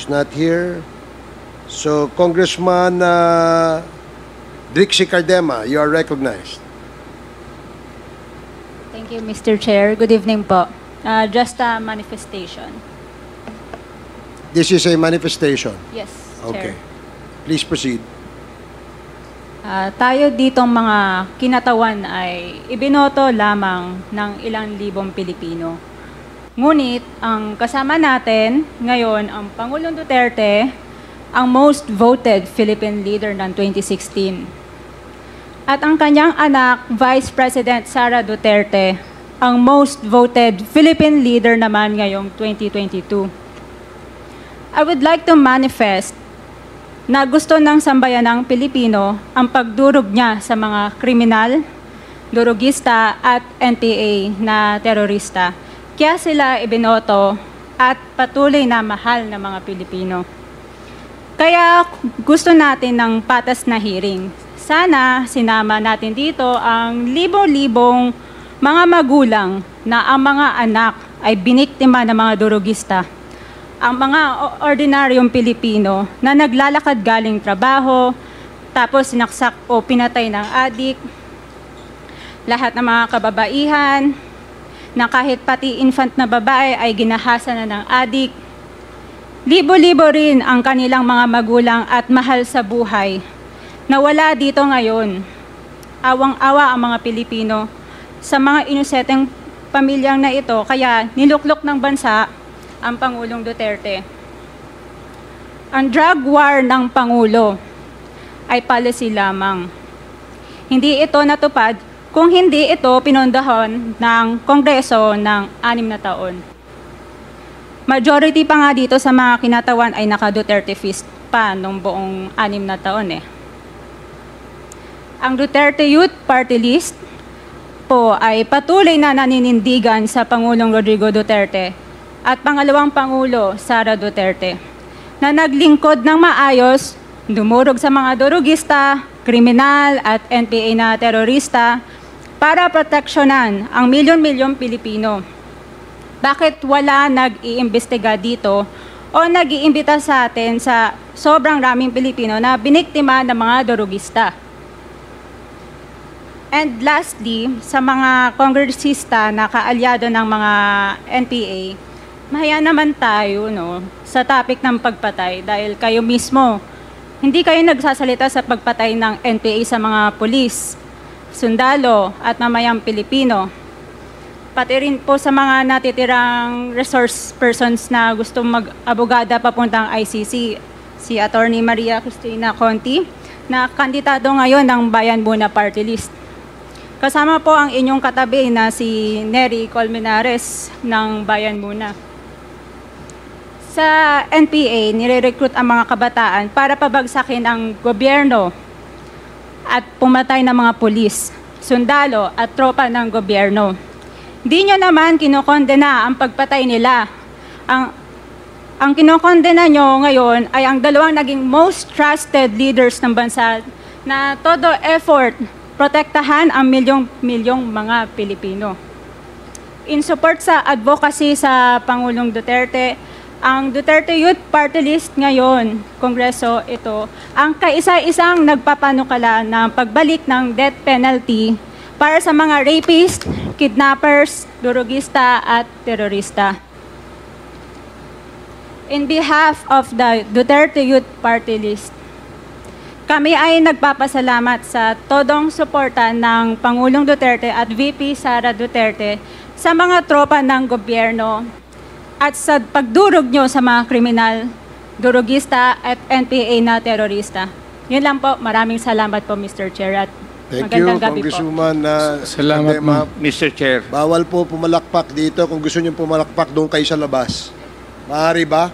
who's not here. So, Congressman Drixie Cardema, you are recognized. Thank you, Mr. Chair. Good evening po. Just a manifestation. This is a manifestation. Yes, Okay. Chair. Please proceed. Tayo ditong mga kinatawan ay ibinoto lamang ng ilang libong Pilipino. Ngunit ang kasama natin ngayon ang Pangulong Duterte, ang most voted Philippine leader ng 2016. At ang kanyang anak, Vice President Sara Duterte, ang most voted Philippine leader naman ngayong 2022. I would like to manifest na gusto ng sambayanang Pilipino ang pagdurog niya sa mga kriminal, durugista at NPA na terorista. Kaya sila ibinoto at patuloy na mahal ng mga Pilipino. Kaya gusto natin ng patas na hearing. Sana sinama natin dito ang libo-libong mga magulang na ang mga anak ay biniktima ng mga durugista. Ang mga ordinaryong Pilipino na naglalakad galing trabaho, tapos sinaksak o pinatay ng adik, lahat ng mga kababaihan, na kahit pati infant na babae ay ginahasa na ng adik. Libo-libo rin ang kanilang mga magulang at mahal sa buhay na wala dito ngayon. Awang-awa ang mga Pilipino sa mga inosenteng pamilyang na ito, kaya niluklok ng bansa ang Pangulong Duterte. Ang drug war ng Pangulo ay policy lamang. Hindi ito natupad kung hindi ito pinondohan ng Kongreso ng 6 na taon. Majority pa nga dito sa mga kinatawan ay naka-Duterte fist pa nung buong 6 na taon eh. Ang Duterte Youth Party List po ay patuloy na naninindigan sa Pangulong Rodrigo Duterte at pangalawang Pangulo, Sara Duterte, na naglingkod ng maayos, dumurog sa mga durugista, kriminal at NPA na terorista para proteksyonan ang milyon-milyong Pilipino. Bakit wala nag-iimbestiga dito o nag-iimbita sa atin sa sobrang raming Pilipino na biniktima ng mga durugista? And lastly, sa mga kongresista na kaalyado ng mga NPA, mahaya naman tayo sa topic ng pagpatay dahil kayo mismo, hindi kayo nagsasalita sa pagpatay ng NPA sa mga pulis, sundalo at mamayang Pilipino. Pati rin po sa mga natitirang resource persons na gusto mag-abogada papuntang ICC, si Attorney Maria Cristina Conti, na kandidato ngayon ng Bayan Muna Party List. Kasama po ang inyong katabi na si Nery Colmenares ng Bayan Muna. Sa NPA, nire-recruit ang mga kabataan para pabagsakin ang gobyerno at pumatay ng mga pulis, sundalo at tropa ng gobyerno. Di nyo naman kinokondena ang pagpatay nila. Ang kinokondena nyo ngayon ay ang dalawang naging most trusted leaders ng bansa na todo effort protektahan ang milyong-milyong mga Pilipino. In support sa advocacy sa Pangulong Duterte, ang Duterte Youth Party List ngayon, Kongreso ito, ang kaisa-isang nagpapanukala ng pagbalik ng death penalty para sa mga rapist, kidnappers, durugista at terorista. In behalf of the Duterte Youth Party List, kami ay nagpapasalamat sa todong suporta ng Pangulong Duterte at VP Sara Duterte sa mga tropa ng gobyerno at sa pagdurog nyo sa mga kriminal, durugista at NPA na terorista. Yun lang po. Maraming salamat po, Mr. Chair. At magandang gabi po. Congresswoman. Salamat, Mr. Chair. Bawal po pumalakpak dito. Kung gusto niyo pumalakpak, doon kayo sa labas. Maaari ba?